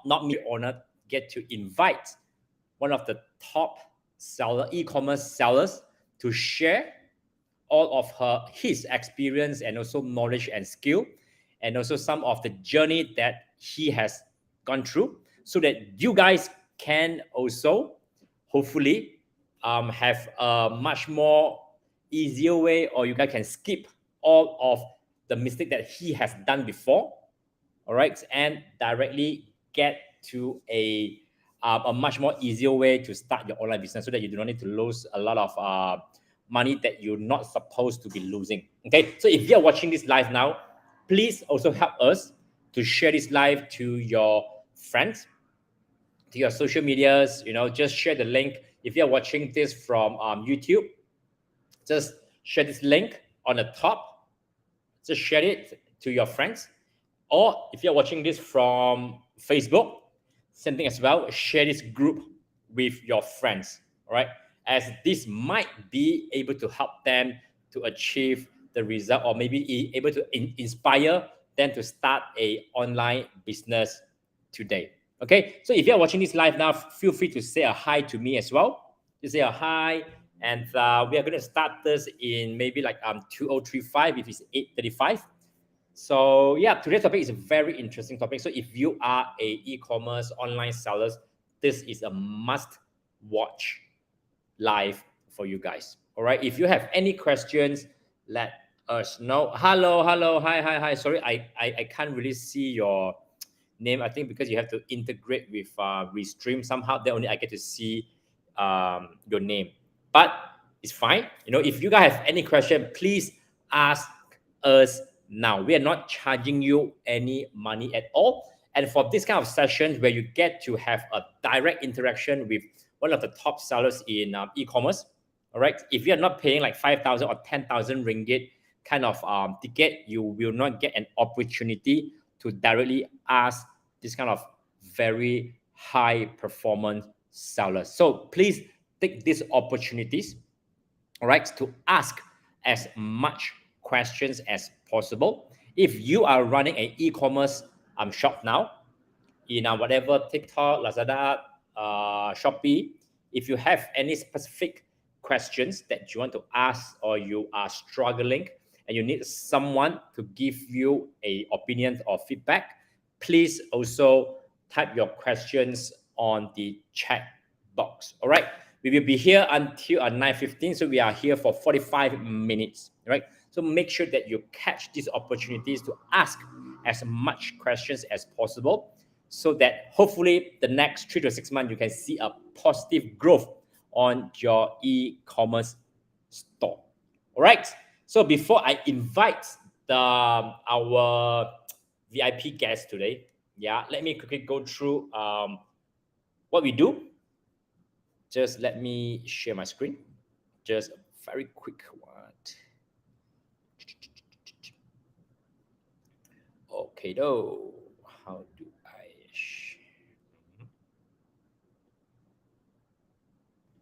not me honored get to invite one of the top e-commerce sellers to share all of his experience and also knowledge and skill, and also some of the journey that he has gone through, so that you guys can also hopefully have a much more easier way, or you guys can skip all of the mistake that he has done before, all right, and directly get to a much more easier way to start your online business, so that you do not need to lose a lot of money that you're not supposed to be losing. Okay, so if you're watching this live now, please also help us to share this live to your friends, to your social medias. Just share the link. If you're watching this from YouTube, just share this link on the top. Just share it to your friends. Or if you're watching this from Facebook, same thing as well. Share this group with your friends, all right? As this might be able to help them to achieve the result, or maybe able to inspire them to start a online business today. Okay, so if you're watching this live now, feel free to say a hi to me as well. Just say a hi, and we are going to start this in maybe like 2035 if it's 8:35. So yeah, today's topic is a very interesting topic. So if you are a e-commerce online sellers, this is a must watch live for you guys. All right, if you have any questions, let us know. Hello, hi. Sorry, I can't really see your name. I think because you have to integrate with Restream somehow, then only I get to see your name. But it's fine. If you guys have any question, please ask us now. We are not charging you any money at all. And for this kind of sessions where you get to have a direct interaction with one of the top sellers in e-commerce, all right, if you're not paying like 5,000 or 10,000 ringgit kind of ticket, you will not get an opportunity to directly ask this kind of very high performance sellers. So please take these opportunities, all right, to ask as much questions as possible. If you are running an e-commerce shop now in whatever TikTok, Lazada, Shopee, if you have any specific questions that you want to ask, or you are struggling and you need someone to give you a opinion or feedback, please also type your questions on the chat box. All right, we will be here until 9:15, so we are here for 45 minutes. Right, so make sure that you catch these opportunities to ask as much questions as possible, so that hopefully the next 3 to 6 months you can see a positive growth on your e-commerce store. All right, so before I invite our VIP guest today, let me quickly go through what we do. Just let me share my screen. Just a very quick one. Okay, though. How do I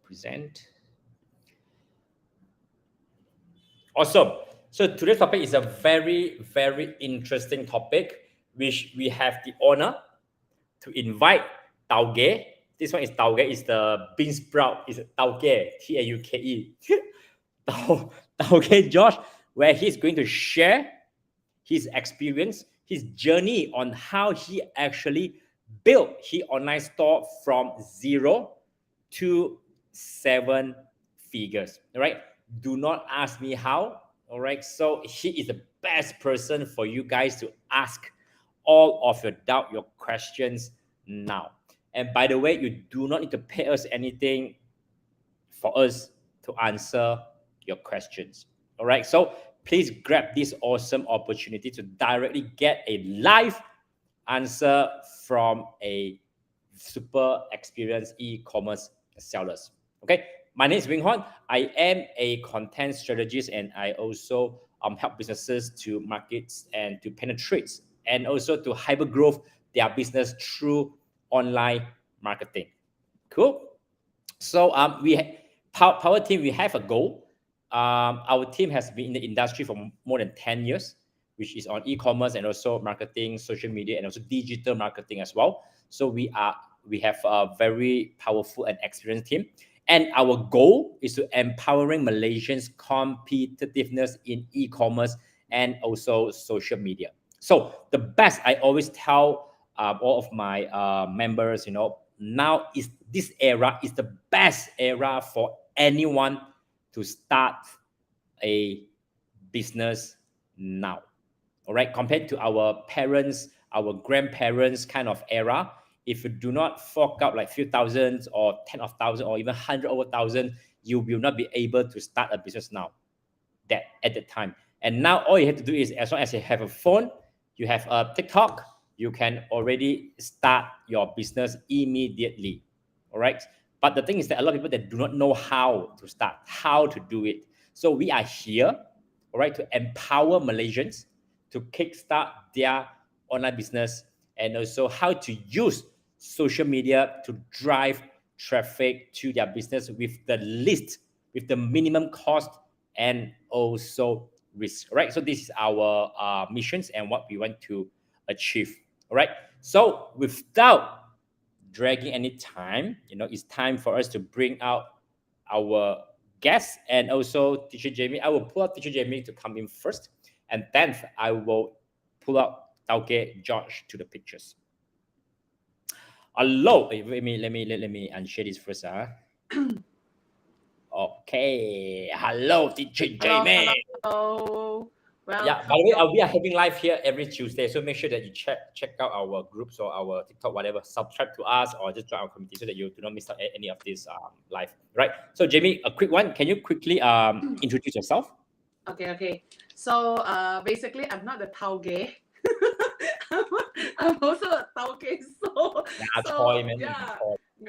present? Awesome. So today's topic is a very, very interesting topic, which we have the honor to invite Taugeh. This one is Taugeh, is the bean sprout, is Taugeh, Tauke. Taugeh George, where he's going to share his experience, his journey on how he actually built his online store from 0 to 7 figures. All right, do not ask me how. All right, so he is the best person for you guys to ask all of your doubt, your questions now. And by the way, you do not need to pay us anything for us to answer your questions. All right, so please grab this awesome opportunity to directly get a live answer from a super experienced e-commerce sellers. Okay, my name is Wing Hon. I am a content strategist, and I also help businesses to market and to penetrate, and also to hyper growth their business through online marketing. Cool. So Power Team, we have a goal. Our team has been in the industry for more than 10 years, which is on e-commerce and also marketing, social media, and also digital marketing as well. So we have a very powerful and experienced team. And our goal is to empowering Malaysians' competitiveness in e-commerce and also social media. So the best, I always tell all of my members, now is this era is the best era for anyone to start a business now. All right, compared to our parents, our grandparents kind of era, if you do not fork out like few thousands or 10 of thousand or even 100 over thousand, you will not be able to start a business now. That at the time. And now all you have to do is, as long as you have a phone, you have a TikTok, you can already start your business immediately. All right. But the thing is that a lot of people that do not know how to start, how to do it. So we are here, all right, to empower Malaysians to kickstart their online business, and also how to use social media to drive traffic to their business with the minimum cost and also risk. All right. So this is our missions and what we want to achieve. All right. So without dragging any time, it's time for us to bring out our guests and also Teacher Jamie. I will pull out Teacher Jamie to come in first, and then I will pull out Taugeh George to the pictures. Hello, let me unshare this first. Okay, hello, Teacher Jamie. Hello. Well, Yeah, by the way, we are having live here every Tuesday, so make sure that you check out our groups or our TikTok, whatever. Subscribe to us or just join our community so that you do not miss out any of this live. Right. So, Jamie, a quick one. Can you quickly introduce yourself? okay. So basically, I'm not the Taugeh. I'm also a Taugeh.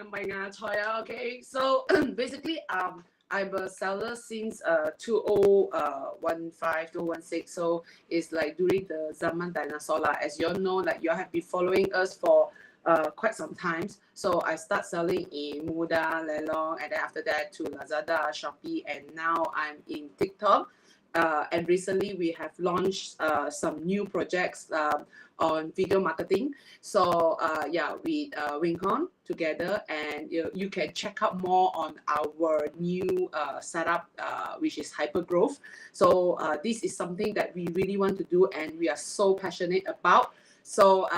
My Nga Choi. Okay. So basically, I'm a seller since 2015, So it's like during the Zaman Dinosaur lah. As you all know, like you all have been following us for quite some times. So I start selling in Muda, Lelong, and then after that to Lazada, Shopee, and now I'm in TikTok. And recently we have launched some new projects on video marketing. So with Wing Hon together, and you can check out more on our new setup, which is hyper growth. So this is something that we really want to do, and we are so passionate about. So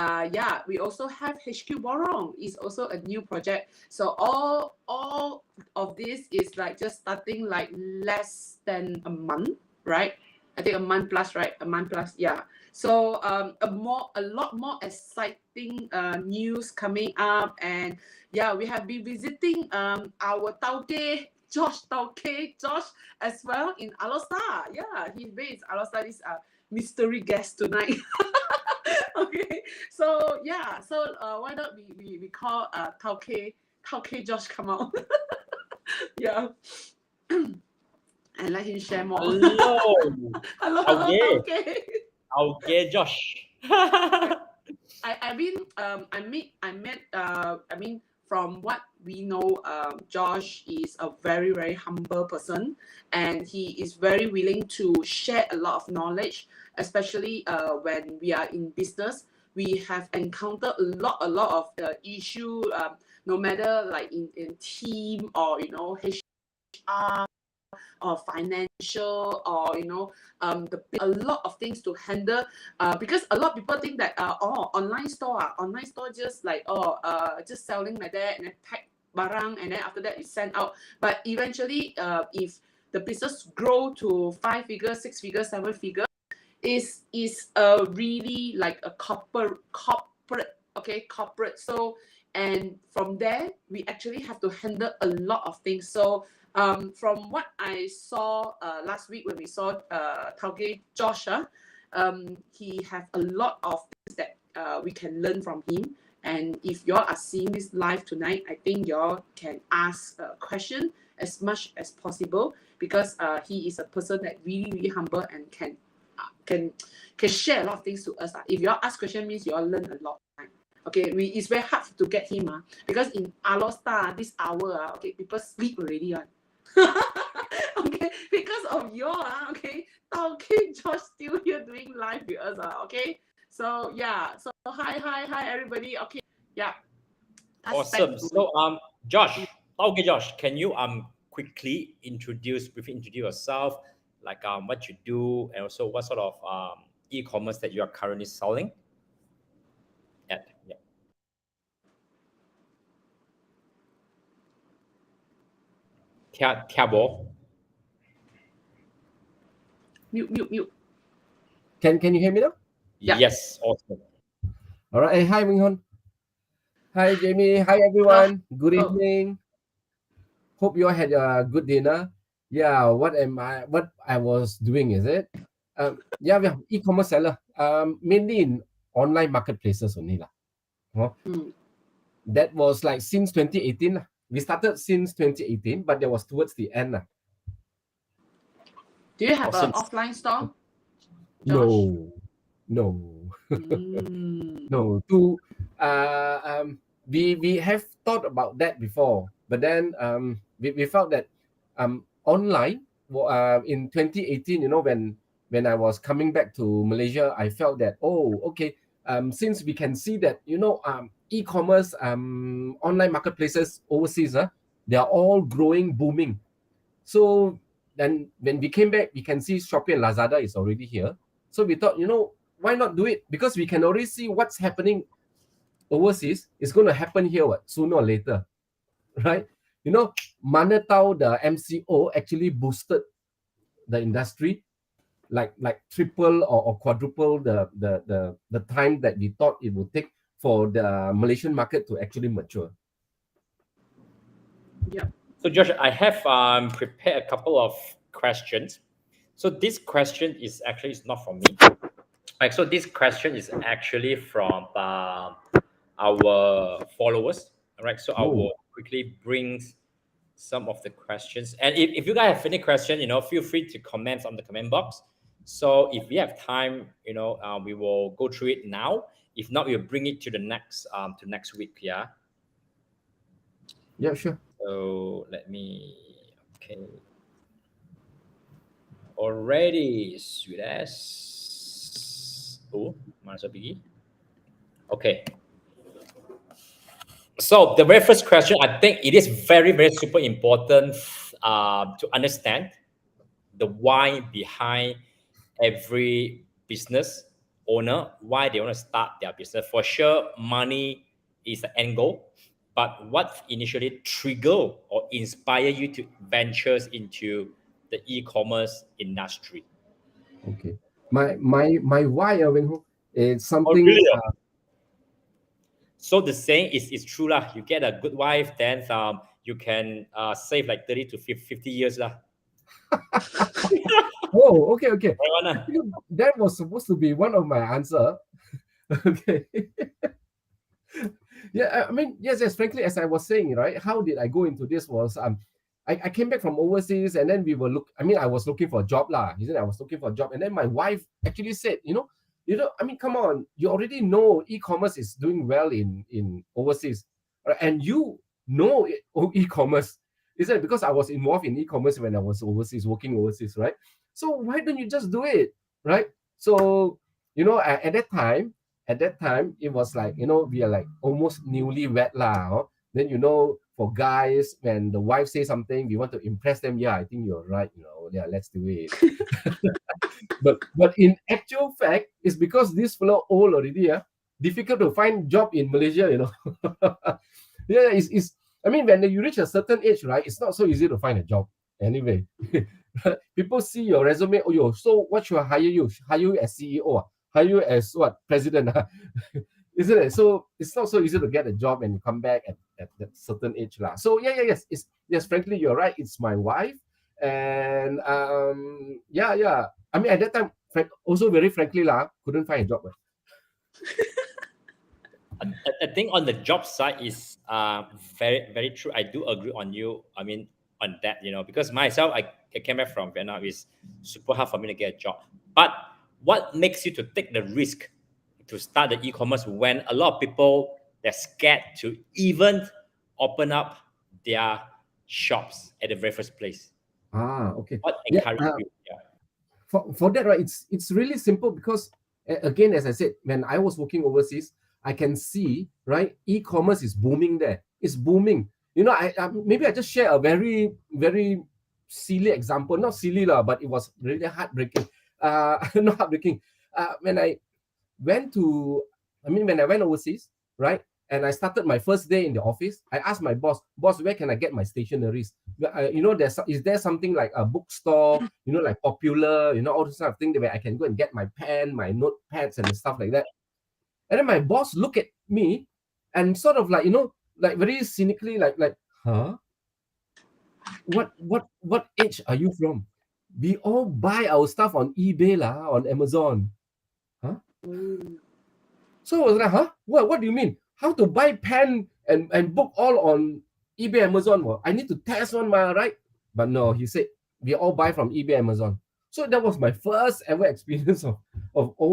we also have HQ Borong is also a new project. So all of this is like just starting like less than a month, right? I think a month plus, right? A month plus, yeah. So a lot more exciting news coming up, and we have been visiting our Taugeh George as well in Alostar. Yeah, he's based in Alostar. This mystery guest tonight. Okay, so why not we call Taugeh George come out? Yeah. And let him share more. Hello, Taugeh. Taugeh Josh. From what we know, Josh is a very, very humble person, and he is very willing to share a lot of knowledge, especially when we are in business. We have encountered a lot of issue, no matter like in team or HR or financial or a lot of things to handle, because a lot of people think that online store just like just selling like that and then pack barang and then after that you send out. But eventually if the business grow to 5 figures, 6 figures, 7 figures, is really like a corporate. So, and from there we actually have to handle a lot of things. So from what I saw last week when we saw Taugeh George, he have a lot of things that we can learn from him. And if y'all are seeing this live tonight, I think y'all can ask a question as much as possible, because he is a person that really, really humble and can share a lot of things to us. If y'all ask question means y'all learn a lot. Okay, it's very hard to get him because in Alostar this hour okay, people sleep already okay, because of you okay, Taugeh George still here doing live with us okay. So hi everybody. Okay, yeah. aspect Awesome. to So, Josh, Taugeh George, can you quickly briefly introduce yourself, like what you do, and also what sort of e-commerce that you are currently selling at? Yeah. Tiabo. mute. Can you hear me now? Yeah. Yes. Awesome. All right. Hey, hi, Minghon. Hi, Jamie. Hi, Hello. everyone. Good Oh, evening. Hope you all had a good dinner. Yeah. What I was doing is it? Yeah, we are e-commerce seller. Mainly in online marketplaces only lah. Huh? mm. That was like since 2018 lah. We started since 2018, but that was towards the end lah. Do you have an Awesome. offline store, Josh? No, no. Mm. No, we have thought about that before, but then we felt that online in 2018, when I was coming back to Malaysia, I felt that, oh, okay, since we can see that, e-commerce, online marketplaces overseas, they are all growing, booming. So then when we came back, we can see Shopee and Lazada is already here. So we thought, why not do it? Because we can already see what's happening overseas. It's going to happen here sooner or later, right? Mana tahu the MCO actually boosted the industry like triple or quadruple the time that we thought it would take for the Malaysian market to actually mature. Yeah. So, Josh, I have prepared a couple of questions. So this question is not from me. Like, so this question is actually from our followers. All right. So I Oh, will quickly bring some of the questions. And if you guys have any question, feel free to comment on the comment box. So if we have time, we will go through it now. If not, we'll bring it to next week. Yeah. yeah, sure. So okay. Already, sweet as. Oh, mana saya pergi? Okay. So the very first question, I think it is very, very super important to understand the why behind every business owner, why they want to start their business. For sure, money is the end goal, but what initially trigger or inspire you to ventures into the e-commerce industry? Okay. My why, Wen Ho, is Oh, something. really? So the saying is true lah. You get a good wife, then you can save like 30 to 50 years lah. Oh, okay. Right on lah. That was supposed to be one of my answer. Okay. Yeah, I mean, yes. Frankly, as I was saying, right, how did I go into this was I came back from overseas, and then I was looking for a job lah. Isn't it? I was looking for a job, and then my wife actually said, I mean, come on, you already know e-commerce is doing well in overseas, and you know e-commerce, isn't it? Because I was involved in e-commerce when I was overseas, working overseas, right? So why don't you just do it, right? So at that time it was like, we are like almost newlywed lah, huh? Then for guys, when the wife says something, we want to impress them. Yeah, I think you're right, yeah, let's do it. but in actual fact, it's because this fellow old already, difficult to find job in Malaysia. Yeah, it's I mean, when you reach a certain age, right, it's not so easy to find a job anyway. People see your resume. Oh, so what should I hire you? Hire you as CEO? Hire you as what? President? Isn't it? So it's not so easy to get a job and you come back at that certain age lah. So yes, yes. Frankly, you're right. It's my wife, and yeah. I mean, at that time, also very frankly lah, couldn't find a job. I think on the job side is very, very true. I do agree on you. I mean, on that, because myself, I came back from Vietnam. It's super hard for me to get a job. But what makes you to take the risk to start the e-commerce when a lot of people, they're scared to even open up their shops at the very first place? Okay. What Yeah. encouraged you? Yeah. For that, right, it's really simple because again, as I said, when I was working overseas, I can see, right, e-commerce is booming there. It's booming. You know, I maybe I just share a very, very silly example. Not silly lah, but it was really heartbreaking. Not heartbreaking. When I went to, when I went overseas, right, and I started my first day in the office, I asked my boss, where can I get my stationeries? Is there something like a bookstore, like Popular, all this kind of thing where I can go and get my pen, my notepads and stuff like that. And then my boss looked at me and sort of like, like very cynically, like, huh? What age are you from? We all buy our stuff on eBay lah, on Amazon. Huh? So I was like, huh? What do you mean? How to buy pen and book all on eBay, Amazon? Well, I need to test one, right? But no, he said, we all buy from eBay, Amazon. So that was my first ever experience of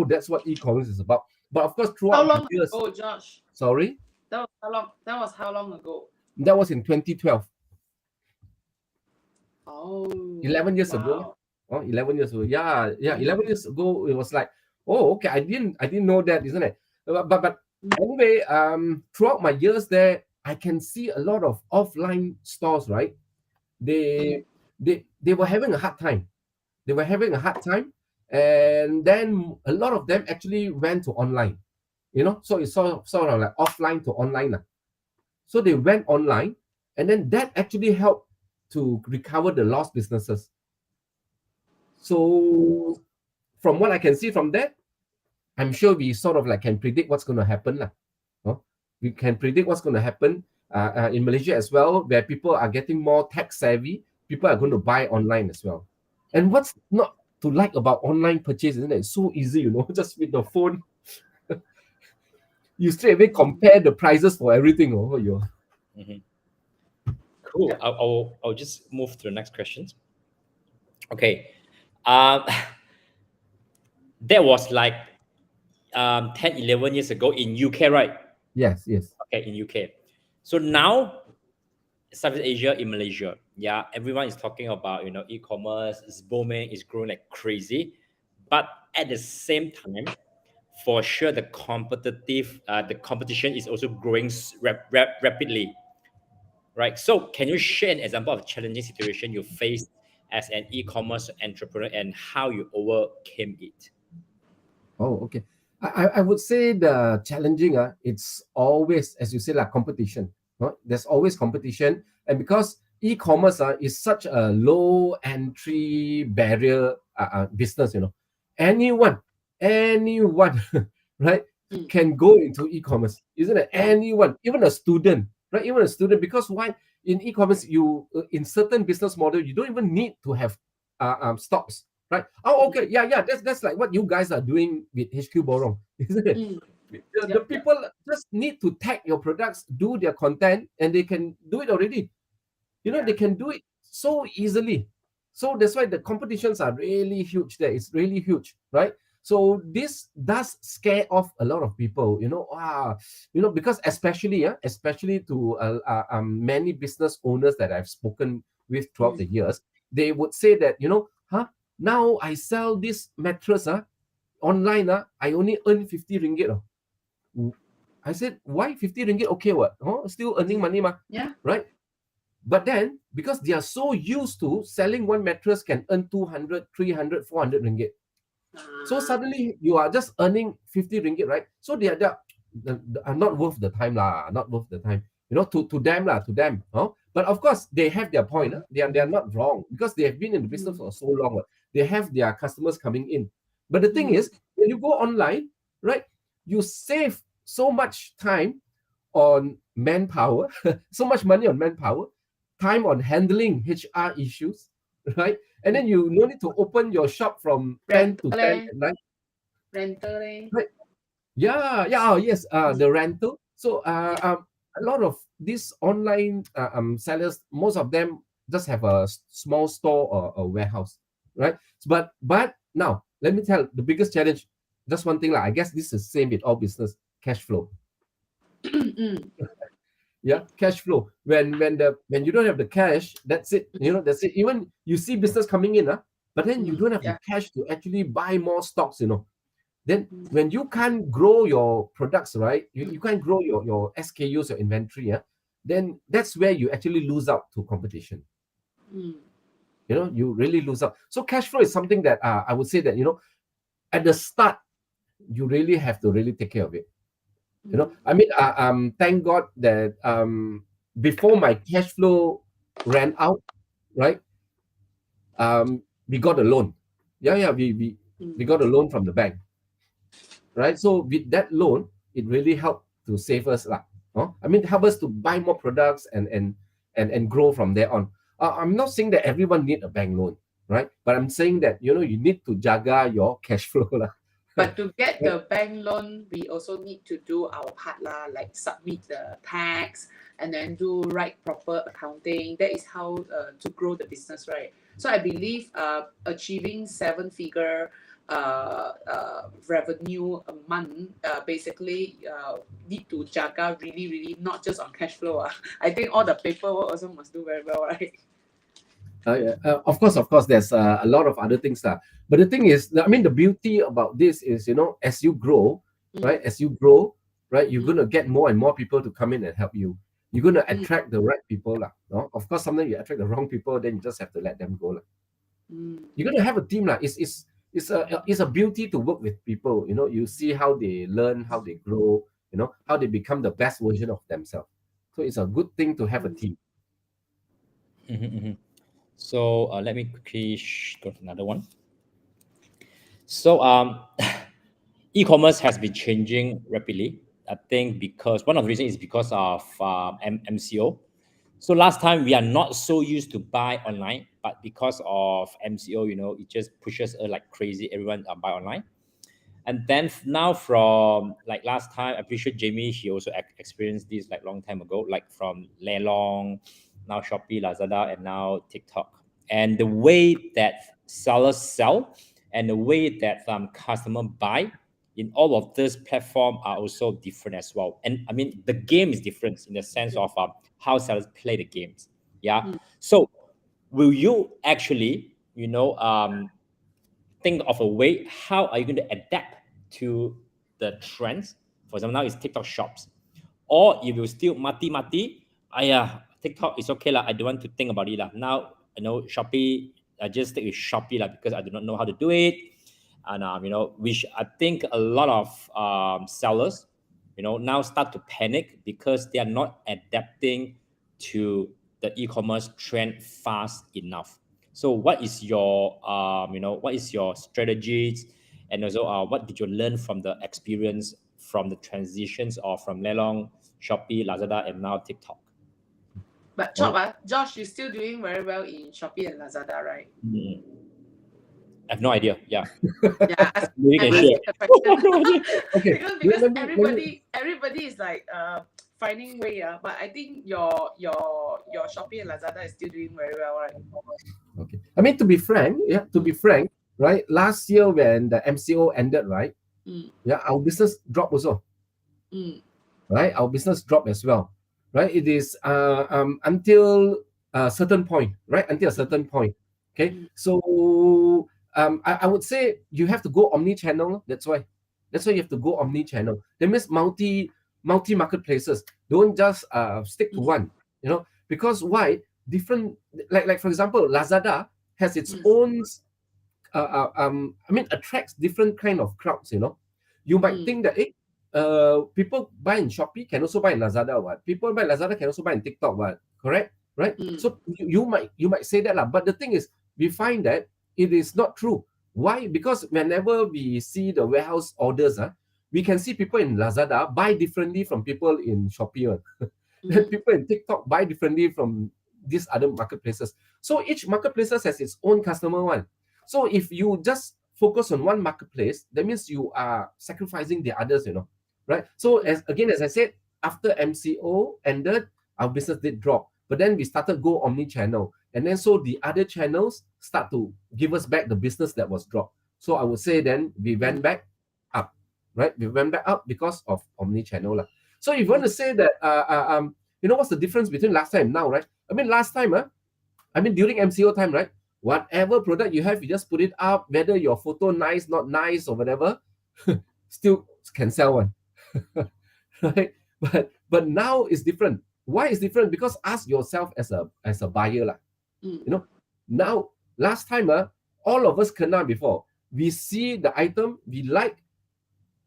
that's what e-commerce is about. But of course, throughout How long the years. ago, George? Sorry? That was how long? That was how long ago? That was in 2012. Oh, 11 years ago. Oh, 11 years ago. Yeah. 11 years ago, it was like, oh, okay, I didn't know that, isn't it? But anyway, throughout my years there, I can see a lot of offline stores, right? They were having a hard time. They were having a hard time, and then a lot of them actually went to online. So it's sort of like offline to online. So they went online, and then that actually helped to recover the lost businesses. So from what I can see from that, I'm sure we sort of like can predict what's going to happen. We can predict what's going to happen in Malaysia as well, where people are getting more tech savvy. People are going to buy online as well. And what's not to like about online purchase, isn't it? It's so easy, just with the phone. You straight away compare the prices for everything. Cool. I'll just move to the next questions. Okay. That was like 10, 11 years ago in UK, right? Yes. Okay, in UK. So now, Southeast Asia, in Malaysia, everyone is talking about, e-commerce is booming, it's growing like crazy. But at the same time, for sure, the competition is also growing rapidly, right? So can you share an example of a challenging situation you faced as an e-commerce entrepreneur and how you overcame it? Oh, okay. I would say the challenging, it's always, as you say, like competition. Right? There's always competition. And because e-commerce is such a low entry barrier business, anyone, right, can go into e-commerce, isn't it? Anyone, even a student, right? Even a student, because why? In e-commerce, you in certain business model, you don't even need to have stocks. Right? Oh, okay. Yeah. That's like what you guys are doing with HQ Borong, isn't it? The people just need to tag your products, do their content, and they can do it already. They can do it so easily. So that's why the competitions are really huge there. It's really huge, right? So this does scare off a lot of people, because especially to many business owners that I've spoken with throughout the years, they would say that, now I sell this mattress online, I only earn 50 ringgit. I said, why 50 ringgit? Okay, what? Still earning money, right? But then, because they are so used to selling one mattress can earn 200, 300, 400 ringgit. So suddenly you are just earning 50 ringgit, right? So they are not worth the time, not worth the time. To them. But of course, they have their point. They are not wrong because they have been in the business for so long. They have their customers coming in. But the thing is, when you go online, right, you save so much time on manpower, so much money on manpower, time on handling HR issues, right? And then you no need to open your shop from 10 to 10 at night. Rental, right? Yes, the rental. So a lot of these online sellers, most of them just have a small store or a warehouse, right? But now let me tell the biggest challenge. Just one thing, I guess this is the same with all business: cash flow. Cash flow. When you don't have the cash, that's it. That's it. Even you see business coming in, but then you don't have the cash to actually buy more stocks. then when you can't grow your products, right, you can't grow your SKUs, your inventory, yeah, then that's where you actually lose out to competition. Mm. You really lose out. So cash flow is something that I would say that, at the start, you really have to really take care of it. I mean, thank God that before my cash flow ran out, right, we got a loan. Yeah, we got a loan from the bank, right? So with that loan, it really helped to save us lah. I mean, help us to buy more products and grow from there on. I'm not saying that everyone need a bank loan, right? But I'm saying that you need to jaga your cash flow lah. But to get the bank loan, we also need to do our part lah, like submit the tax and then do right proper accounting. That is how to grow the business, right? So I believe achieving 7-figure revenue a month, basically need to jaga really, really not just on cash flow. I think all the paperwork also must do very well, right? Of course, there's a lot of other things lah. But the thing is, I mean, the beauty about this is, as you grow, right? As you grow, right, you're gonna get more and more people to come in and help you. You're gonna attract the right people lah. No? Of course, sometimes you attract the wrong people, then you just have to let them go lah. You're gonna have a team lah. It's a beauty to work with people. You see how they learn, how they grow, how they become the best version of themselves. So it's a good thing to have a team. So let me quickly go to another one. So e-commerce has been changing rapidly. I think because one of the reasons is because of MCO. So last time we are not so used to buy online, but because of MCO, it just pushes us like crazy. Everyone buy online. And then now from like last time, I'm pretty sure Jamie, he also experienced this like long time ago, like from Lelong, now Shopee, Lazada, and now TikTok. And the way that sellers sell and the way that customer buy in all of this platform are also different as well. And I mean, the game is different in the sense of how sellers play the games. Yeah. So will you actually, think of a way, how are you going to adapt to the trends? For example, now it's TikTok shops. Or if you still mati, TikTok is okay lah. I don't want to think about it lah. Now, Shopee, I just stick with Shopee lah because I do not know how to do it. And, which I think a lot of sellers, now start to panic because they are not adapting to the e-commerce trend fast enough. So what is your, what is your strategies, and also what did you learn from the experience from the transitions of from Lelong, Shopee, Lazada, and now TikTok? But Josh, you're still doing very well in Shopee and Lazada, right? I have no idea. Yeah. Yeah. Maybe can share. Okay. Because everybody is like finding way, but I think your Shopee and Lazada is still doing very well, right? Okay. I mean, to be frank, right? Last year when the MCO ended, right? Our business dropped also. Right? Our business dropped as well. Right? It is until a certain point, right? Until a certain point. Okay. So I would say you have to go omni-channel. That's why you have to go omni-channel. That means multi marketplaces. Don't just stick to one. Because why? Different, like for example, Lazada has its own attracts different kind of crowds. You might think that people buy in Shopee can also buy in Lazada, what? People buy in Lazada can also buy in TikTok, what? Correct? Right? So you might say that lah. But the thing is, we find that it is not true. Why? Because whenever we see the warehouse orders, we can see people in Lazada buy differently from people in Shopee. Then people in TikTok buy differently from these other marketplaces. So each marketplace has its own customer one. So if you just focus on one marketplace, that means you are sacrificing the others, right? So as I said, after MCO ended, our business did drop. But then we started go omni-channel. And then so the other channels start to give us back the business that was dropped. So I would say then we went back up, right? We went back up because of omni-channel. So if you want to say that, what's the difference between last time and now, right? I mean, last time, during MCO time, right? Whatever product you have, you just put it up, whether your photo nice, not nice, or whatever, still can sell one. Right? But now it's different. Why is different? Because ask yourself as a buyer lah. You know, now last time all of us kena before. We see the item we like,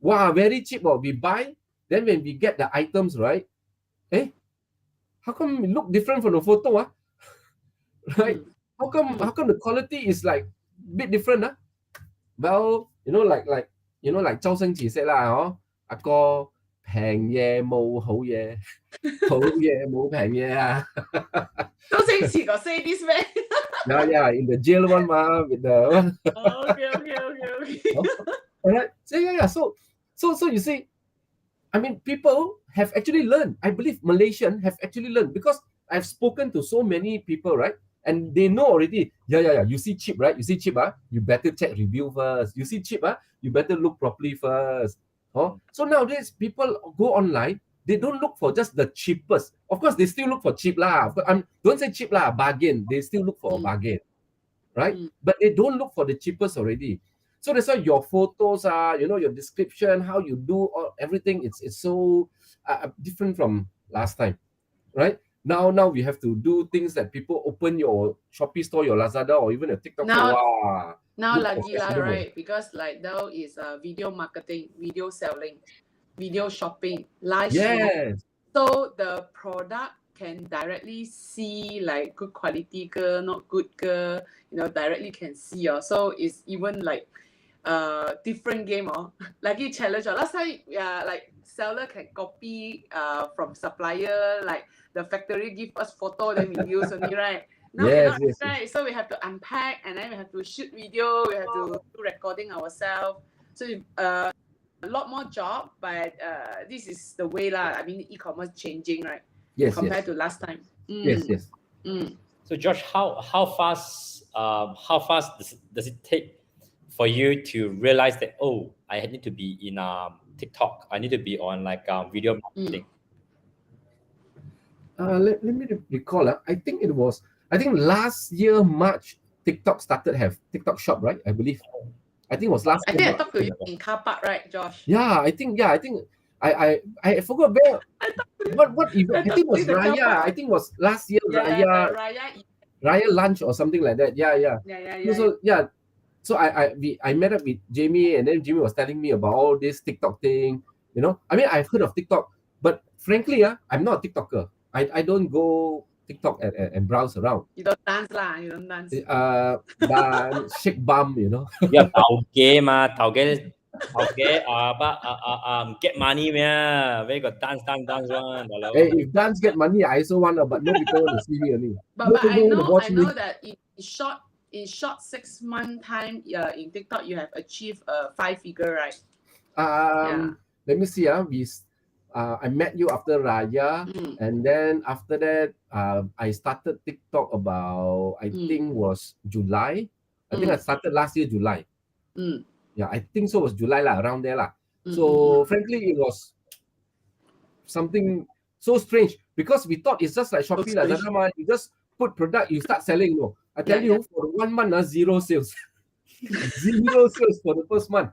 wow, very cheap, or we buy. Then when we get the items, right? How come it look different from the photo? Right? How come the quality is like a bit different? Well, like Zhao Shengqi said lah, 阿哥平嘢冇好嘢，好嘢冇平嘢啊。Zhao Shengqi got say this man. Yeah, in the jail one with the. Okay. Alright. So yeah. So you see, I mean, people have actually learned. I believe Malaysian have actually learned, because I've spoken to so many people, right? And they know already. Yeah. You see cheap, right? You see cheap, you better check review first. You see cheap, you better look properly first. So nowadays people go online. They don't look for just the cheapest. Of course, they still look for cheap lah. Don't say cheap lah, bargain. They still look for a bargain, right? But they don't look for the cheapest already. So that's why your photos are, your description, how you do everything, it's so different from last time, right? Now we have to do things that people open your Shopee store, your Lazada, or even a TikTok store. Now lagi lah, right? Because like now is video marketing, video selling, video shopping, live streaming. So the product can directly see like good quality ke, not good ke, directly can see. So it's even like different game lagi challenge. Last time like seller can copy from supplier, like the factory give us photo, then we use only, right? Now cannot, right? So we have to unpack, and then we have to shoot video, we have to do recording ourselves. So a lot more job, but this is the way lah. I mean, e-commerce changing, right? Compared to last time. Yes. So George, how fast does it take for you to realize that, I need to be in TikTok, I need to be on like video marketing? Let me recall. I think last year March TikTok started have TikTok shop, right? I believe. I think it was last year. I think I talked to you in car park, right, Josh? Yeah, I think I forgot where. What event? I think it was Raya. I think it was last year Raya lunch or something like that. Yeah. So I met up with Jamie, and then Jamie was telling me about all this TikTok thing. I mean, I've heard of TikTok, but frankly, I'm not a TikToker. I don't go TikTok and browse around. You don't dance lah. You don't dance. Dance, shake bum, Yeah, Taugeh get money man. Where got dance one. Hey, if dance get money, I also want, but no people want to see me only. But I know that in short 6 month time, in TikTok you have achieved a 5-figure, right? Let me see. I met you after Raya, and then after that, I started TikTok about, I think was July. I think I started last year July. Yeah, I think so, was July lah, around there lah. So frankly, it was something so strange, because we thought it's just like Shopee, Lazada, you just put product, you start selling. I tell you, for 1 month, zero sales. Zero sales for the first month.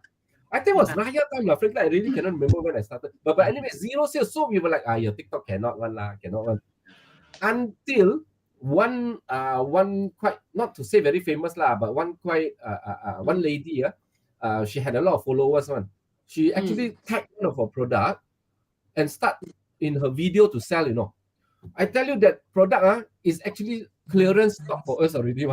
I think it was Raya time lah. Frankly, I really cannot remember when I started. But anyway, zero sales. So we were like, your TikTok cannot run lah, cannot run. Until one quite, not to say very famous lah, but one lady, she had a lot of followers. She actually tagged one of her product and start in her video to sell. I tell you, that product is actually clearance stock for us already.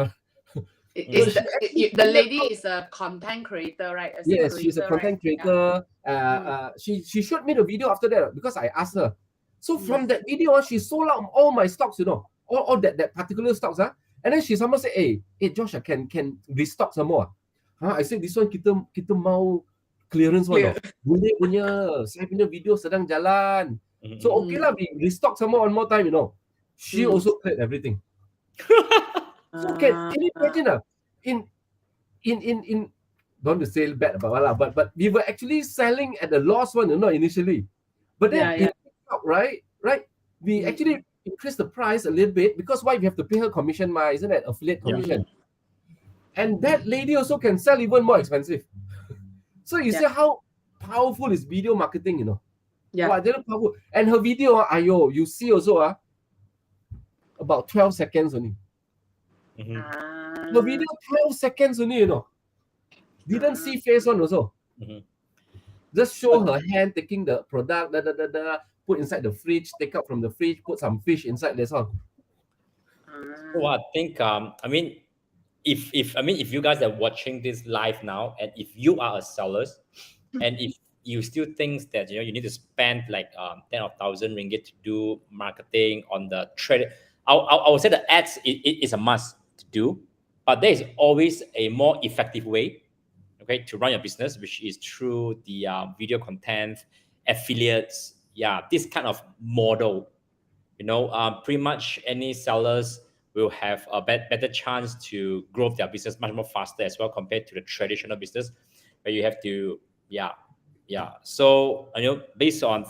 The lady is a content creator, right? Yes, she's a content creator. Yeah. She showed me the video after that, because I asked her. So from that video, she sold out all my stocks, all that particular stocks. And then she somehow said, hey Josh, can restock some more. I said, this one kita mau clearance one. Boleh punya, saya punya video sedang jalan. So okay lah, we restock some more one more time. She also cleared everything. So can you imagine in don't to say bad about but we were actually selling at the loss one, initially. But then in TikTok, right? We actually increased the price a little bit, because why? We have to pay her commission, isn't it? Affiliate commission. And that lady also can sell even more expensive. So you see how powerful is video marketing, you know. Yeah. Wow, very powerful. And her video, ayo, you see also, about 12 seconds only. Mhm. The video 12 seconds only, you know. Didn't see face on also. Mhm. Just show her hand taking the product, put inside the fridge, take out from the fridge, put some fish inside, that's all. So I think I mean if you guys are watching this live now, and if you are a sellers, and if you still think that you need to spend like 10,000 ringgit to do marketing on the trade, I would say the ads it is a must to do, but there is always a more effective way, okay, to run your business, which is through the video content, affiliates, this kind of model. Pretty much any sellers will have a better chance to grow their business much more faster as well compared to the traditional business where you have to, so based on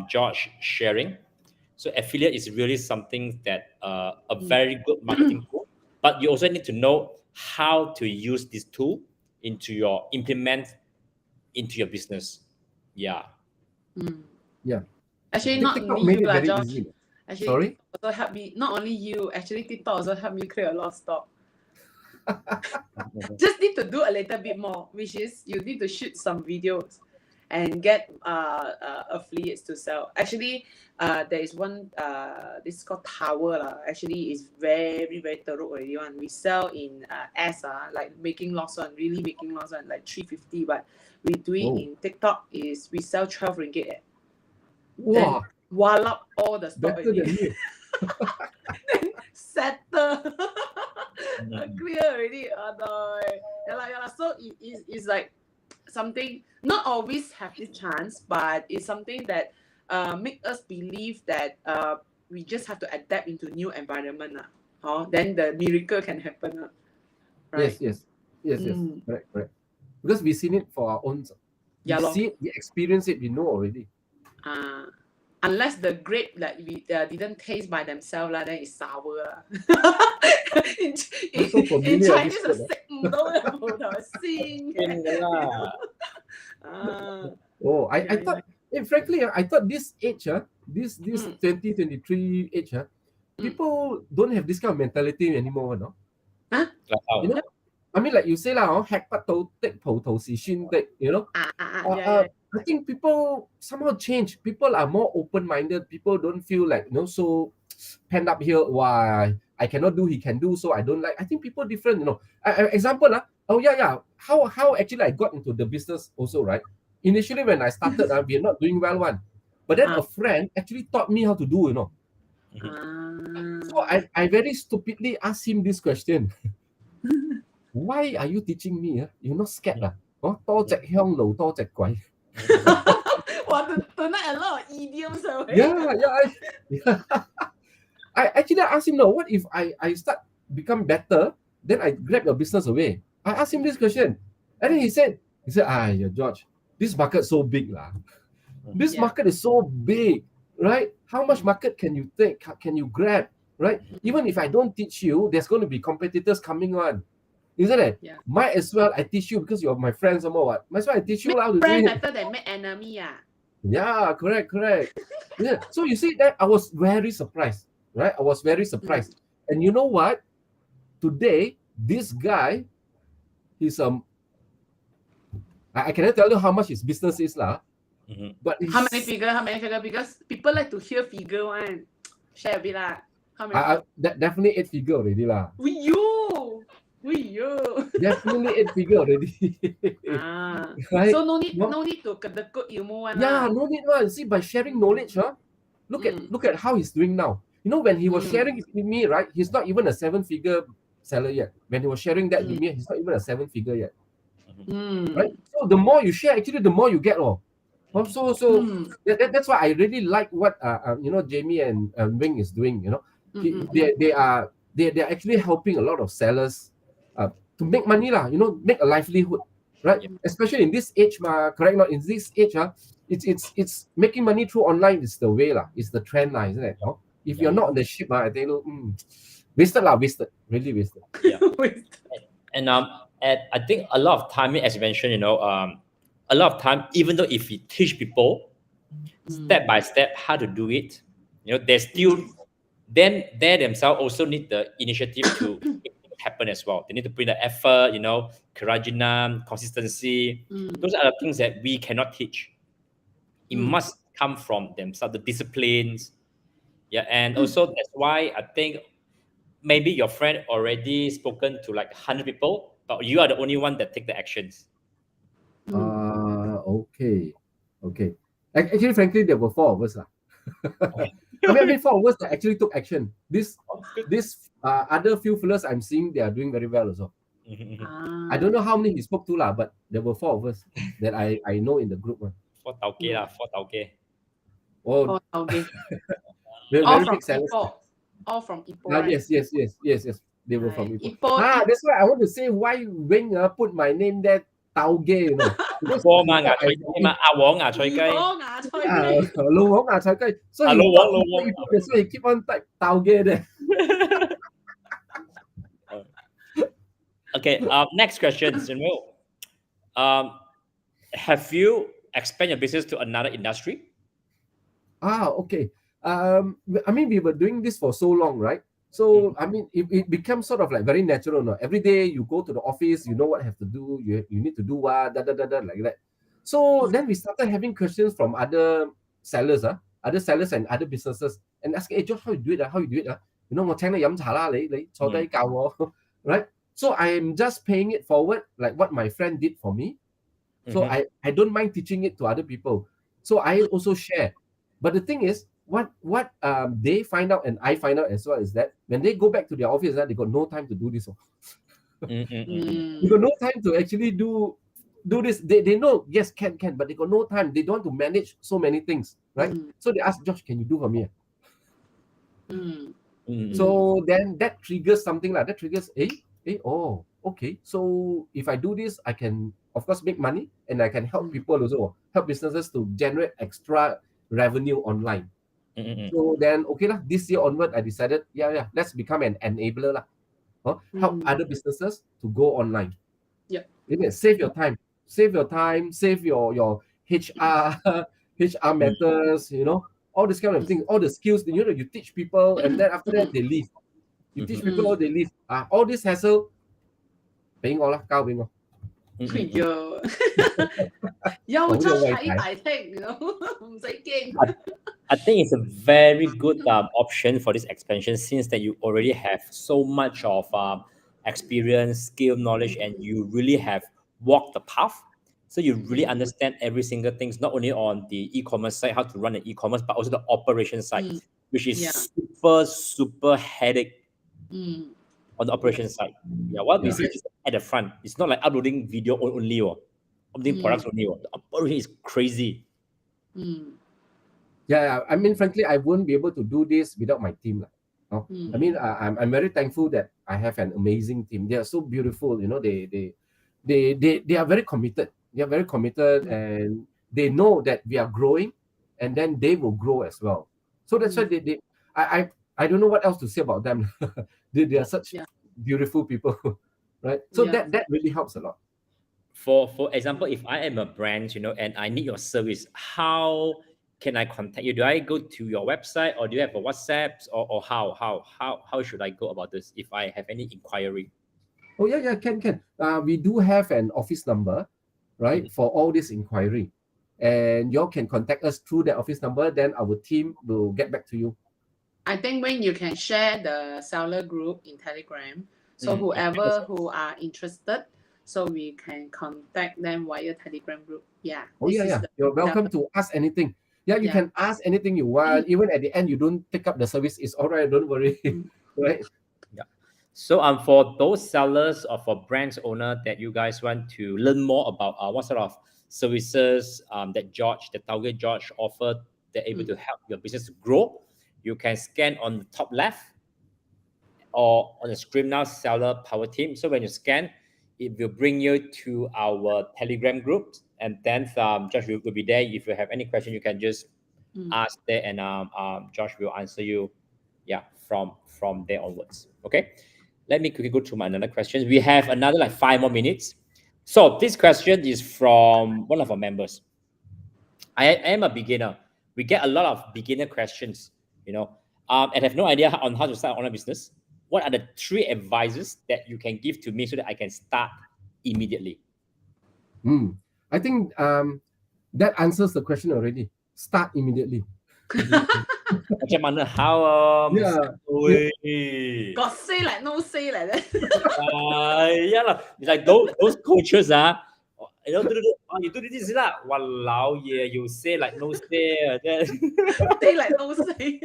George sharing, so affiliate is really something that a very good marketing tool, but you also need to know how to use this tool implement into your business. Yeah. Actually, not TikTok only made you it lah, very George. easy. Actually, Sorry? TikTok also helped me. Not only you, actually, TikTok also helped me clear a lot of stock. Just need to do a little bit more, which is you need to shoot some videos and get affiliates to sell. Actually, there is one this is called Tower lah. Actually, it's very very teruk already one. We sell in like making loss one, really making loss one, like 350. But we do it in TikTok is we sell 12 ringgit. Wow, wall up all the stock better than me. then settle clear already. So it's like something not always have this chance, but it's something that make us believe that we just have to adapt into new environment. Then the miracle can happen. Right? Yes. Correct. Because we've seen it for our own. We see it, we experience it, we know already. Unless the grape like we didn't taste by themselves, then it's sour. in Chinese, it's I thought, frankly, I thought this age, this 2023 age, people don't have this kind of mentality anymore, no? Huh? You know, I mean, like you say lah, hack pat to take po to si shin take, you know. I think people somehow change. People are more open-minded. People don't feel like so penned up here. Why I cannot do, he can do. So I don't like. I think people different. Example how actually I got into the business also, right? Initially when I started, we're not doing well one, but then a friend actually taught me how to do. So I very stupidly asked him this question. Why are you teaching me? You're not scared lah? Toh zek hiong lo, toh zek guai. Tonight a lot of idioms. I actually asked him, what if I start become better, then I grab your business away? I asked him this question, and then he said, George, this market so big lah. This market is so big, right? How much market can you take? Can you grab, right? Even if I don't teach you, there's going to be competitors coming on. Isn't it? Yeah. Might as well I teach you because you're my friend some more. What? Might as well I teach you how to do friend it. better than make enemy. Yeah, correct. Yeah. So you see that I was very surprised, right? I was very surprised. And you know what? Today, this guy, he's I cannot tell you how much his business is lah. But how many figure? Because people like to hear figure one. Share a bit lah. How many? Definitely 8 figure already lah. Definitely 8 figure already. Right? So no need to kedekut ilmu one. Yeah, no need one. See, by sharing knowledge, look at how he's doing now. When he was sharing with me, right? He's not even a 7-figure seller yet. When he was sharing that with me, he's not even a 7-figure yet. Right? So the more you share, actually, the more you get. That's why I really like what Jamie and Wing is doing. They are actually helping a lot of sellers to make money lah. Make a livelihood, right? Especially in this age, correct? Not in this age, it's making money through online is the way lah. It's the trend lah, isn't it? If you're not on the ship, I think wasted, really wasted. And I think a lot of time, as you mentioned, a lot of time, even though if we teach people step by step how to do it, they still then they themselves also need the initiative to make it happen as well. They need to put in the effort, kerajinan, consistency. Those are the things that we cannot teach. It must come from themselves, the disciplines. Yeah, and also that's why I think maybe your friend already spoken to like 100 people, but you are the only one that take the actions. Okay. Okay. Actually, frankly, there were four of us. I mean, four of us that actually took action. This other few fellas I'm seeing, they are doing very well also. I don't know how many he spoke to, but there were four of us that I know in the group. For Taugeh lah, for Taugeh. Oh, Okay. they're All very from big sellers. Ipoh. All from Ipoh, Ah, right? yes. They were from Right. Ipoh. Ipoh, That's why I want to say why Wing put my name there, Taugeh, Because Before before I, Wong Choi Kai. Ipoh ngà Choi Cây. Lo Wong Chai Kai. So he Lo thought Wong. Ipoh, that's why he keep on type Taugeh there. Okay, next question, Samuel. Have you expand your business to another industry? Okay. I mean, we were doing this for so long, right? So I mean, it becomes sort of like very natural. No? Every day you go to the office, you know what you have to do. You need to do what like that. So then we started having questions from other sellers, other sellers and other businesses, and asking, "Hey, George, how you do it? How you do it? 我請你飲茶啦，你坐低教我 right?" So I'm just paying it forward, like what my friend did for me. So I don't mind teaching it to other people. So I also share. But the thing is, what they find out and I find out as well is that when they go back to their office, they got no time to do this. They got no time to actually do this. They know, yes, can, but they got no time. They don't want to manage so many things, right? So they ask, Josh, can you do for me? So then that triggers something like that triggers, oh, okay. So if I do this, I can, of course, make money and I can help people also, help businesses to generate extra revenue online. So then, okay lah, this year onward, I decided, let's become an enabler lah. Help other businesses to go online. Yep. Save your time, save your HR, HR matters, all this kind of things, all the skills, you teach people, and then after that, they leave. You teach people, they leave. All this hassle, paying all lah, 交俾我。有 Josh 喺大廳，唔使驚。I think it's a very good option for this expansion since that you already have so much of experience, skill, knowledge, and you really have walked the path. So you really understand every single thing, not only on the e-commerce side, how to run an e-commerce, but also the operation side, which is super headache on the operation side. What we see is at the front. It's not like uploading video only or uploading products only. The operation is crazy. I mean, frankly, I wouldn't be able to do this without my team. I mean, I'm very thankful that I have an amazing team. They are so beautiful. They are very committed. They are very committed, and they know that we are growing, and then they will grow as well. So that's why I don't know what else to say about them. they are such beautiful people, right? So that really helps a lot. For example, if I am a brand, and I need your service, how can I contact you? Do I go to your website, or do you have a WhatsApp, or how should I go about this if I have any inquiry? Oh yeah, can. We do have an office number, right, for all this inquiry, and you all can contact us through that office number. Then our team will get back to you. I think when you can share the seller group in Telegram, so whoever who are interested, so we can contact them via Telegram group. Yeah. Oh yeah. You're welcome to ask anything. Yeah, you can ask anything you want. Even at the end, you don't take up the service, it's all right. Don't worry, right? Yeah. So for those sellers or for brands owner that you guys want to learn more about what sort of services that Taugeh George offer, they're able to help your business to grow, you can scan on the top left or on the screen now, seller power team. So when you scan, it will bring you to our Telegram group, and then Josh will be there. If you have any question, you can just ask there, and Josh will answer you. From there onwards. Okay, let me quickly go to my another question. We have another 5 more minutes. So this question is from one of our members. I am a beginner. We get a lot of beginner questions, and have no idea on how to start an online business. What are the 3 advices that you can give to me so that I can start immediately? I think that answers the question already. Start immediately. Macam mana? How? Yeah. Got say like no say like that. Yeah lah. It's like those coaches you do this lah. Walao yeah, you say like no say. Say like no say.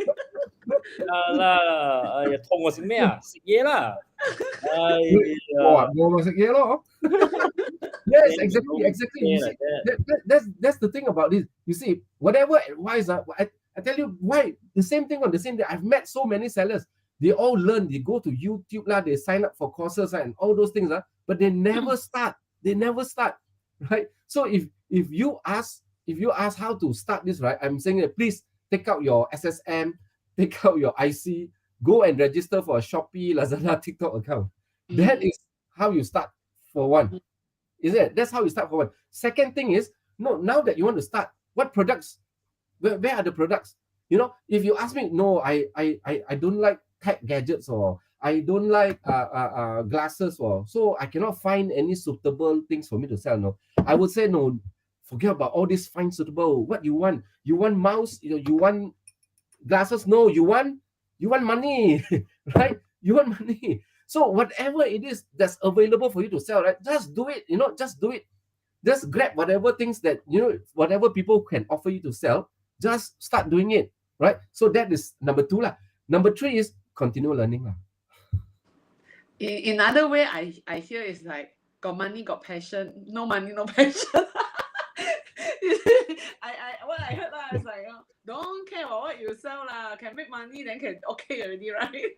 Lah, 痛我食咩啊？食嘢啦。Yes, exactly. You see, that's the thing about this. You see, whatever advice, I tell you why the same thing on the same day. I've met so many sellers. They all learn. They go to YouTube lah. They sign up for courses and all those things but they never start. They never start, right? So if you ask how to start this, right? I'm saying that please take out your SSM, take out your IC, go and register for a Shopee, Lazada, TikTok account. That is how you start for one. Is it? That's how you start for one. Second thing is, no, now that you want to start, what products? Where are the products? If you ask me, no, I don't like tech gadgets, or I don't like glasses, or so I cannot find any suitable things for me to sell. No, I would say no. Forget about all this find suitable. What you want? You want mouse? You want glasses? No, you want money, right? You want money. So whatever it is that's available for you to sell, right? Just do it. Just do it. Just grab whatever things that whatever people can offer you to sell. Just start doing it, right? So that is number 2 lah. Number 3 is continue learning lah. In other way, I hear is like got money, got passion. No money, no passion. What I heard is like don't care about what you sell lah. Can make money, then can okay already, right?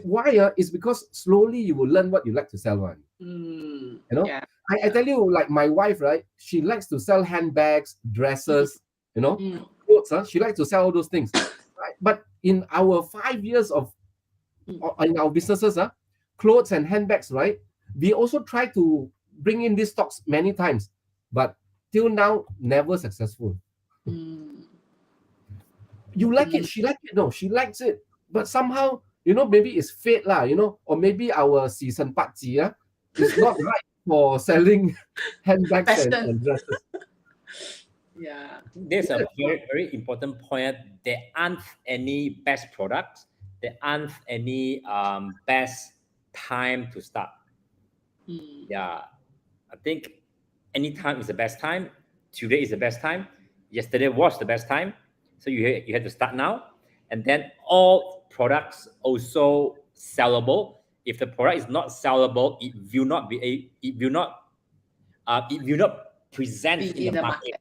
Why? It's because slowly you will learn what you like to sell one. Yeah. I tell you, like my wife, right? She likes to sell handbags, dresses, clothes. She likes to sell all those things. Right? But in our 5 years of in our businesses, clothes and handbags, right? We also try to bring in these stocks many times, but till now never successful. You like it, she likes it. No, she likes it, but somehow maybe it's fate lah, or maybe our season party is not right for selling handbags and dresses. Yeah, there's a very, very important point. There aren't any best products. There aren't any best time to start. Yeah, I think any time is the best time. Today is the best time. Yesterday was the best time. So you had to start now. And then all products also sellable. If the product is not sellable, it will not present in the market.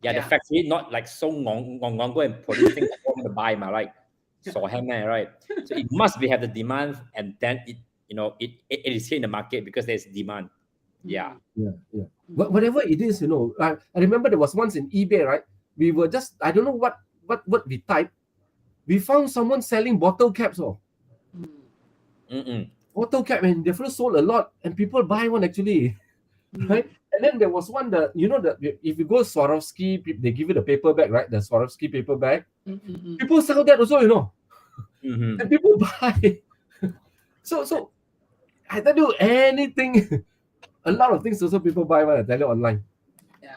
Yeah, the factory not like so long go and produce things that want to buy, right? So right? So it must have the demand, and then it is here in the market because there's demand. Yeah. Whatever it is, I remember there was once in eBay, right? We were just, I don't know what we typed. We found someone selling bottle caps. Bottle cap, and they first sold a lot, and people buy one actually, right? And then there was one that if you go Swarovski, they give you the paper bag, right? The Swarovski paper bag. People sell that also, and people buy. So I tell you, anything, a lot of things also people buy when I tell you online. Yeah.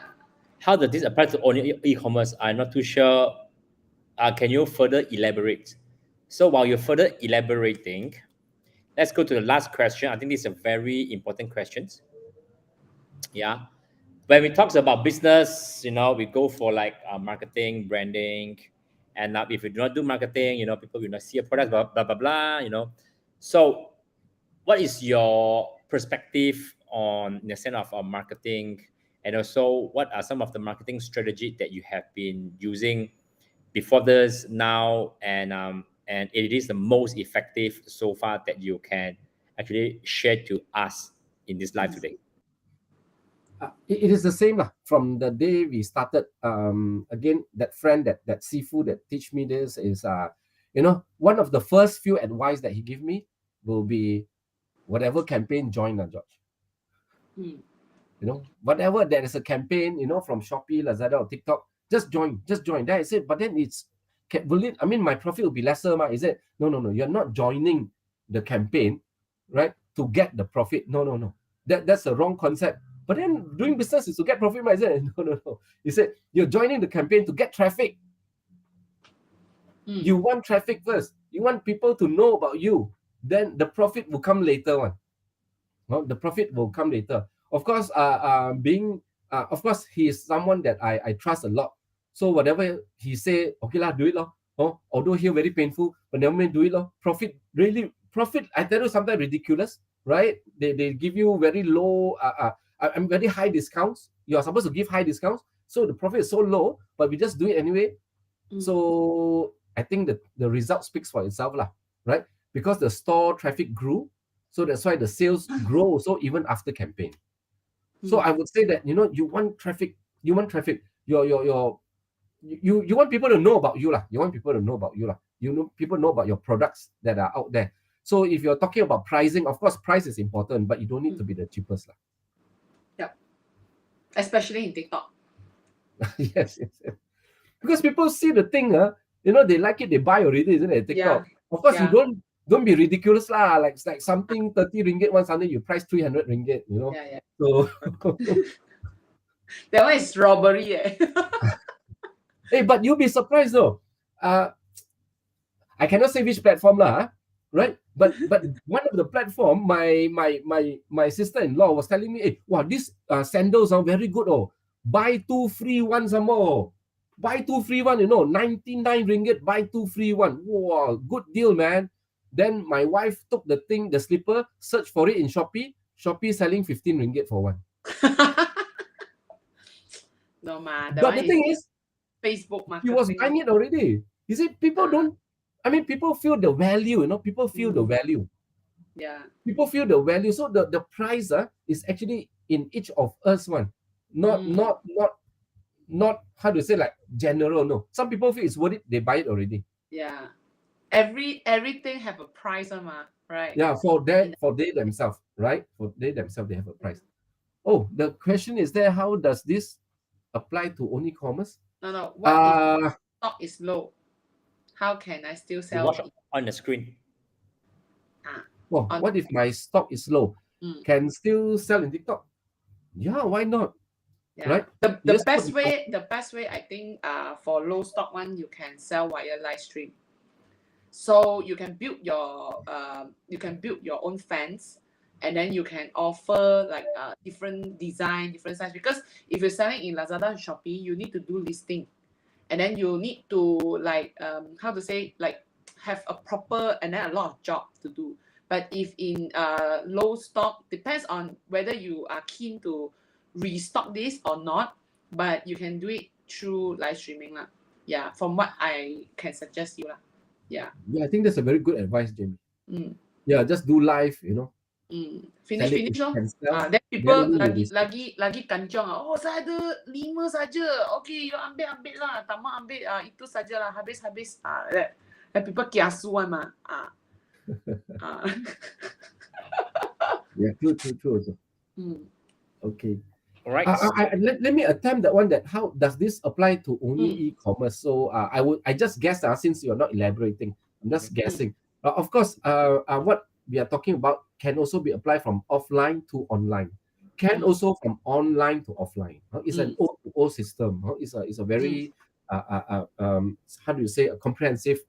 How does this apply to only e-commerce? I'm not too sure. Can you further elaborate? So while you're further elaborating, let's go to the last question. I think this is a very important question. Yeah. When we talk about business, we go for like marketing, branding, and if we do not do marketing, people will not see a product, blah, blah, blah, blah, So what is your perspective on the sense of marketing, and also what are some of the marketing strategies that you have been using before this, now, and it is the most effective so far that you can actually share to us in this live today? It is the same from the day we started. Again, that friend, that Sifu that teach me this is one of the first few advice that he give me will be, whatever campaign join, George. Mm. You know, whatever there is a campaign, you know, from Shopee, Lazada, or TikTok, just join. Then I said, but then will it? I mean, my profit will be lesser, ma. He said, no. You're not joining the campaign, right, to get the profit. No. That's the wrong concept. But then doing business is to get profit, ma. I said, no. He said, you're joining the campaign to get traffic. You want traffic first. You want people to know about you. Then the profit will come later on. Well, the profit will come later. Of course, of course, he is someone that I trust a lot. So whatever he say, okay lah, do it lah. Oh, although here very painful, but never mind, do it lah. Profit. I tell you sometimes ridiculous, right? They give you very low, very high discounts. You are supposed to give high discounts, so the profit is so low, but we just do it anyway. So I think the result speaks for itself lah, right? Because the store traffic grew, so that's why the sales grow also even after campaign. So I would say that, you know, you want traffic. You want people to know about you lah. You want people to know about you lah. People know about your products that are out there. So if you're talking about pricing, of course, price is important, but you don't need to be the cheapest lah. Yep. Especially in TikTok. yes. Because people see the thing, you know, they like it, they buy already, isn't it? TikTok. Yeah. Of course, you don't be ridiculous lah. Like something 30 ringgit, one Sunday you price 300 ringgit, you know. Yeah. So that one is robbery. hey, but you'll be surprised though. I cannot say which platform lah, right? But one of the platform, my sister-in-law was telling me, hey, wow, these sandals are very good. Oh, buy 2 free 1 some more. Buy 2 free 1, you know, 99 ringgit, buy 2 free 1. Wow, good deal, man. Then my wife took the slipper, searched for it in Shopee. Shopee selling 15 ringgit for one. No, man. But the thing is, Facebook marketing. He was buying it already. You see, people feel the value, you know, people feel the value. Yeah. People feel the value. So the price is actually in each of us one. Not how to say, like general, no. Some people feel it's worth it, they buy it already. Yeah. Everything have a price, right? Yeah, for they themselves, right? For they themselves, they have a price. Oh, the question is there, how does this apply to only commerce? No. What if stock is low? How can I still sell? Watch on the screen. What if my stock is low? Can still sell in TikTok? Yeah, why not? Yeah. Right? The best way I think for low stock one, you can sell via live stream. So you can build your own fans, and then you can offer like different design, different size. Because if you're selling in Lazada and Shopee, you need to do listing, and then you need to like have a proper and then a lot of job to do. But if in low stock, depends on whether you are keen to restock this or not, but you can do it through live streaming lah. Yeah, from what I can suggest you lah. Yeah, I think that's a very good advice, Jamie. Yeah, just do live, you know. Finish loh. Then people lagi kanjong. Oh, saya ada 5 saja. Okay, you ambil lah. Tamak ambil itu sajalah. Habis. And people kiasu one mah. Yeah, true also. Okay. All right. Let me attempt that one. That how does this apply to only e-commerce? So I just guess since you're not elaborating, I'm just guessing. Of course, what we are talking about can also be applied from offline to online, can also from online to offline. It's an O2O system. It's a very how do you say, a comprehensive,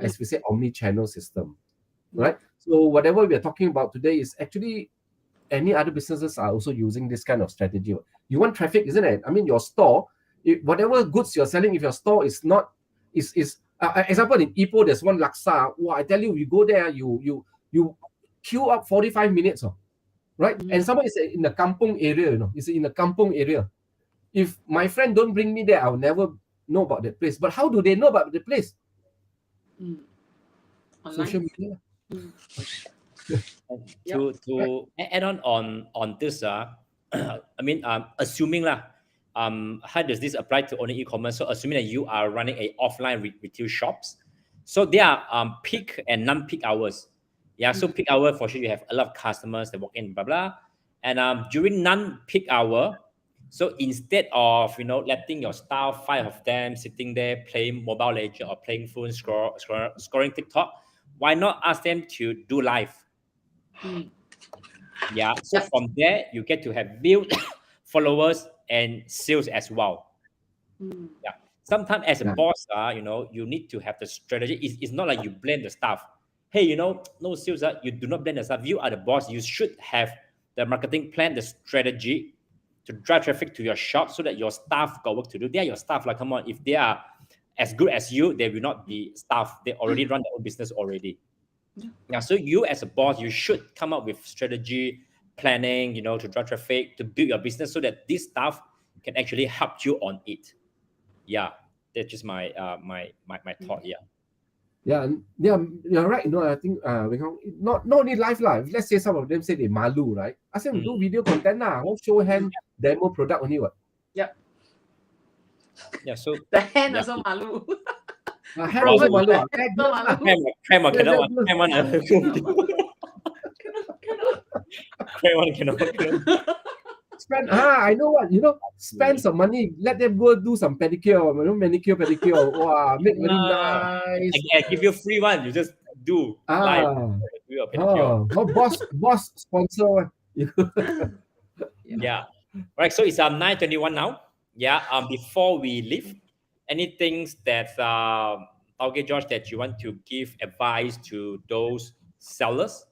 as we say, omni-channel system, right? So whatever we are talking about today is actually any other businesses are also using this kind of strategy. You want traffic, isn't it? I mean, your store, whatever goods you're selling, if your store is not, example in Ipoh, there's one laksa. Wow, I tell you, you go there, you queue up 45 minutes, right? And someone is in the kampung area, you know, it's in the kampung area. If my friend don't bring me there, I'll never know about that place. But how do they know about the place? Social media. To add on this, I mean, assuming how does this apply to only e-commerce? So assuming that you are running a offline retail shops, so there are peak and non-peak hours. Yeah, so peak hour for sure you have a lot of customers that walk in, blah blah, And during non-peak hour, so instead of letting your staff, 5 of them, sitting there playing Mobile Legends or playing phone, scrolling TikTok, why not ask them to do live? Mm. Yeah. So Yep. from there, you get to have build followers and sales as well. Mm. Yeah. Sometimes as a Yeah. boss, you need to have the strategy. It's not like you blame the staff. Hey, no sales, you do not blame the staff. You are the boss. You should have the marketing plan, the strategy to drive traffic to your shop so that your staff got work to do. They are your staff. Like, come on, if they are as good as you, they will not be staff. They already run their own business already. Yeah. So you as a boss, you should come up with strategy, planning, to drive traffic, to build your business so that this staff can actually help you on it. Yeah, that's just my thought. Yeah. Yeah, you're right. I think not only live lah. If let's say some of them say they malu, right? Ask them to do video content lah. All show hand demo product only what. Yep. Yeah. So The hand yeah. also malu. Hand also Proper malu. hand also malu. Crème one cannot. Cannot. Crème one. Cannot. Spend I know what spend some money, let them go do some pedicure, manicure, pedicure. Wow, make very nice. I give you free one. You just do live. Do your pedicure. Boss sponsor one. Yeah. Right. So it's 9:21 now. Yeah. Before we leave, anything that Taugeh George that you want to give advice to those sellers?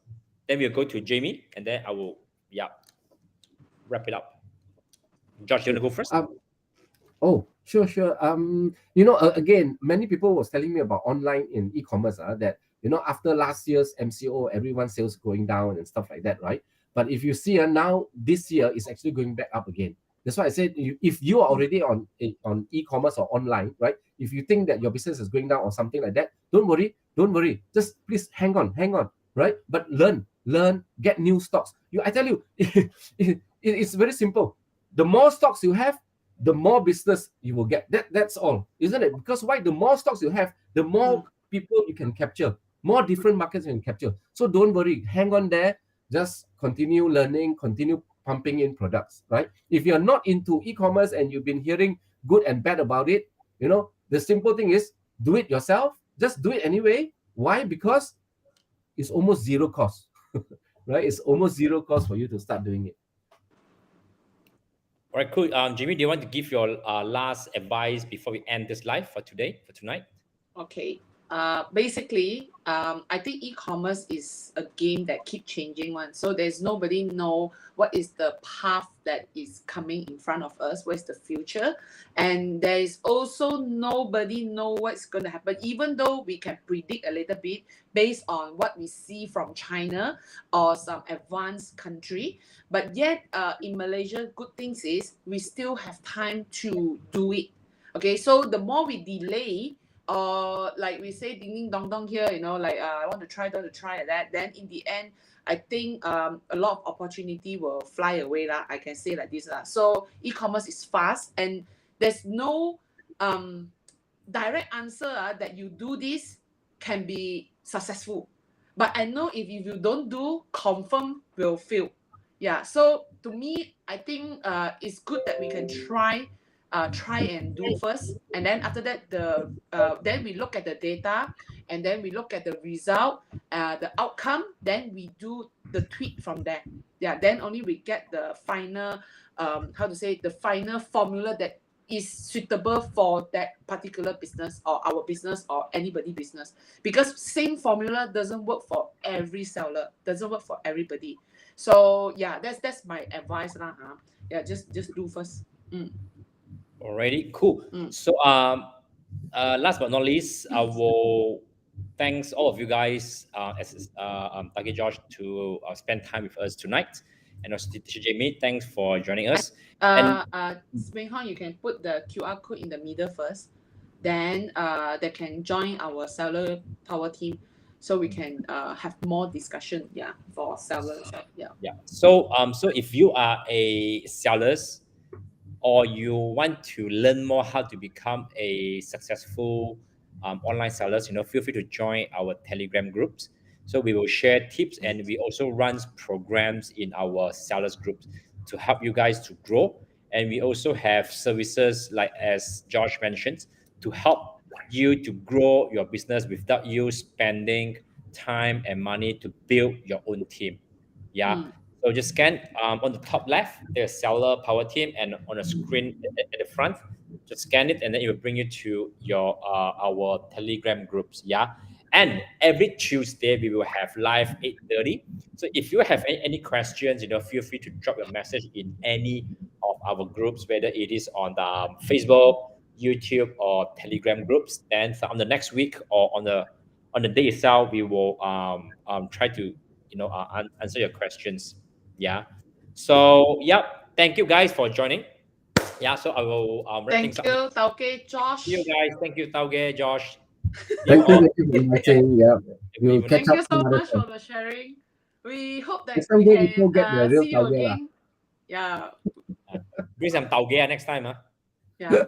Then we'll go to Jamie, and then I will wrap it up. George, you want to go first? Oh, sure. Again, many people was telling me about online in e-commerce that after last year's MCO, everyone's sales going down and stuff like that, right? But if you see now this year is actually going back up again. That's why I said if you are already on e-commerce or online, right? If you think that your business is going down or something like that, don't worry. Just please hang on, right? But learn, get new stocks. I tell you, it's very simple. The more stocks you have, the more business you will get. That's all, isn't it? Because why? The more stocks you have, the more people you can capture, more different markets you can capture. So don't worry, hang on there. Just continue learning, continue pumping in products, right? If you're not into e-commerce and you've been hearing good and bad about it, the simple thing is do it yourself. Just do it anyway. Why? Because it's almost zero cost, right? It's almost zero cost for you to start doing it. All right, cool. Jimmy, do you want to give your last advice before we end this live for tonight? Okay. Basically, I think e-commerce is a game that keep changing one. So there's nobody know what is the path that is coming in front of us, what's the future. And there is also nobody know what's going to happen, even though we can predict a little bit based on what we see from China or some advanced country. But yet in Malaysia, good things is we still have time to do it. Okay, so the more we delay, or like we say ding ding dong dong here, I want to try that, then in the end I think a lot of opportunity will fly away lah. I can say like this lah. So e-commerce is fast and there's no direct answer that you do this can be successful, but I know if you don't do, confirm will fail. Yeah, so to me I think it's good that we can try and do first, and then after that then we look at the data, and then we look at the result, the outcome, then we do the tweak from there. Yeah, then only we get the final the final formula that is suitable for that particular business or our business or anybody business, because same formula doesn't work for every seller, doesn't work for everybody. So yeah, that's my advice lah. Yeah, just do first. Alrighty, cool. So last but not least, I will thanks all of you guys as Taugeh George to spend time with us tonight, and also Teacher Jamie, thanks for joining us. Meng Hong, you can put the QR code in the middle first, then they can join our seller power team, so we can have more discussion. Yeah, for sellers. Yeah. So if you are a sellers, or you want to learn more how to become a successful online sellers, feel free to join our Telegram groups. So we will share tips, and we also run programs in our sellers groups to help you guys to grow. And we also have services like, as George mentioned, to help you to grow your business without you spending time and money to build your own team. Yeah. So just scan on the top left, there's seller power team, and on the screen at the front, just scan it, and then it will bring you to your our Telegram groups. Yeah. And every Tuesday we will have live 8:30. So if you have any questions, feel free to drop your message in any of our groups, whether it is on the Facebook, YouTube, or Telegram groups. Then on the next week or on the day itself, we will try to answer your questions. Yeah. So thank you guys for joining. Yeah. So I will wrap Thank things up. you, Taugeh Thank George. you guys. Thank you, Taugeh, Josh. Thank you, all. thank you for inviting. Yeah, we'll catch Thank up you some so other much time. for the sharing. We hope that It's we someday we can will get the real see you Taugeh lah. again. Yeah. Bring some Taugeh next time. Yeah.